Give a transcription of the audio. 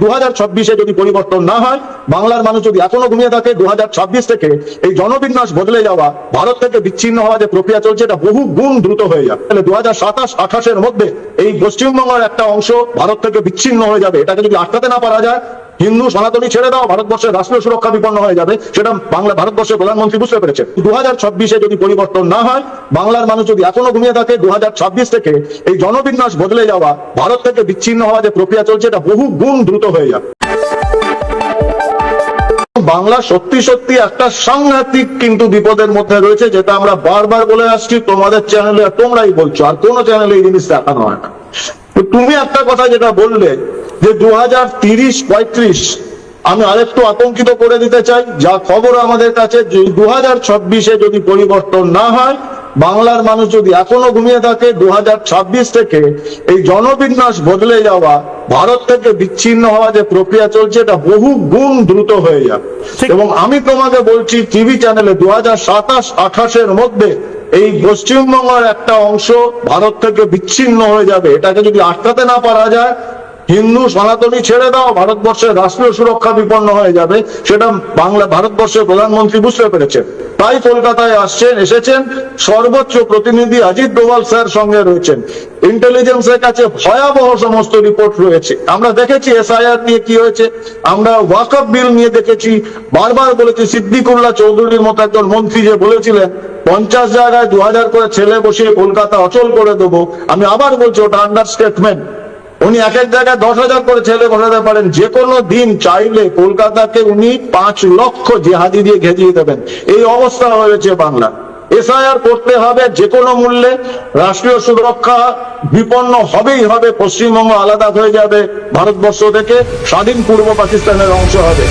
2026-এ যদি পরিবর্তন না হয়, বাংলার মানুষ যদি এখনো ঘুমিয়ে থাকে, 2026 থেকে এই জনবিন্যাস বদলে যাওয়া, ভারত থেকে বিচ্ছিন্ন হওয়া যে প্রক্রিয়া চলছে, এটা বহু গুণ দ্রুত হয়ে যাবে। তাহলে 2027-28-এর মধ্যে এই পশ্চিমবঙ্গের একটা অংশ ভারত থেকে বিচ্ছিন্ন হয়ে যাবে। এটাকে যদি আটকাতে না পারা যায়, হিন্দু সনাতনী ছেড়ে দাও, ভারতবর্ষের রাষ্ট্রীয় সুরক্ষা বিপন্ন হয়ে যাবে। সেটা ভারতবর্ষের প্রধানমন্ত্রী বুঝতে পেরেছেন। 2026-এ যদি পরিবর্তন না হয়, বাংলার মানুষ যদি এখনো ঘুমিয়ে থাকে, 2026 থেকে এই জনবিন্যাস বদলে যাওয়া, ভারত থেকে বিচ্ছিন্ন হওয়া যে প্রক্রিয়া চলছে, এটা বহু গুণ দ্রুত হয়ে যাবে। বাংলা সত্যি সত্যি একটা সাংঘাতিক কিন্তু বিপদের মধ্যে রয়েছে, যেটা আমরা বারবার বলে আসছি। তোমাদের চ্যানেলে তোমরাই বলছো, আর কোন চ্যানেলে এই জিনিস দেখানো হয় না। তুমি একটা কথা যেটা বললে যে 2030-35, আমি আরেকটু আতঙ্কিত করে দিতে চাই। যা খবর আমাদের কাছে, 2026-এ যদি পরিবর্তন না হয়, বাংলার মানুষ যদি এখনো ঘুমিয়ে থাকে, 2026 থেকে এই জনবিন্যাস বদলে যাওয়া, ভারত থেকে বিচ্ছিন্ন হওয়া যে প্রক্রিয়া চলছে, এটা বহু গুণ দ্রুত হয়ে যাবে। এবং আমি তোমাকে বলছি, টিভি চ্যানেলে 2027-28-এর মধ্যে এই পশ্চিমবঙ্গের একটা অংশ ভারত থেকে বিচ্ছিন্ন হয়ে যাবে। এটাকে যদি আটকাতে না পারা যায়, হিন্দু সনাতনী ছেড়ে দাও, ভারতবর্ষের রাষ্ট্রীয় সুরক্ষা বিপন্ন হয়ে যাবে। সেটা ভারতবর্ষের প্রধানমন্ত্রী বুঝতে পেরেছেন। তাই কলকাতায় এসেছেন। সর্বোচ্চ প্রতিনিধি অজিত ডোভাল স্যার সঙ্গে রয়েছেন। ইন্টেলিজেন্সের কাছে ভয়াবহ সমস্ত রিপোর্ট রয়েছে। আমরা দেখেছি এসআইআর নিয়ে কি হয়েছে, আমরা ওয়াকফ বিল নিয়ে দেখেছি। বারবার বলেছি, সিদ্দিকুল্লাহ চৌধুরীর মতো একজন মন্ত্রী যে বলেছিলেন 50 জায়গায় 2000 করে ছেলে বসিয়ে কলকাতা অচল করে দেবো, আমি আবার বলছি ওটা আন্ডারস্টেটমেন্ট। উনি এক এক জায়গায় 10,000 করে ছেলে বসাতে পারেন। যে কোনো দিন চাইলে কলকাতাকে উনি 5 লক্ষ জেহাদি দিয়ে ঘেঁজিয়ে দেবেন। এই অবস্থা হয়েছে বাংলা। এসআইআর করতে হবে যে কোনো মূল্যে। রাষ্ট্রীয় সুরক্ষা বিপন্ন হবেই হবে। পশ্চিমবঙ্গ আলাদা হয়ে যাবে ভারতবর্ষ থেকে, স্বাধীন পূর্ব পাকিস্তানের অংশ হবে।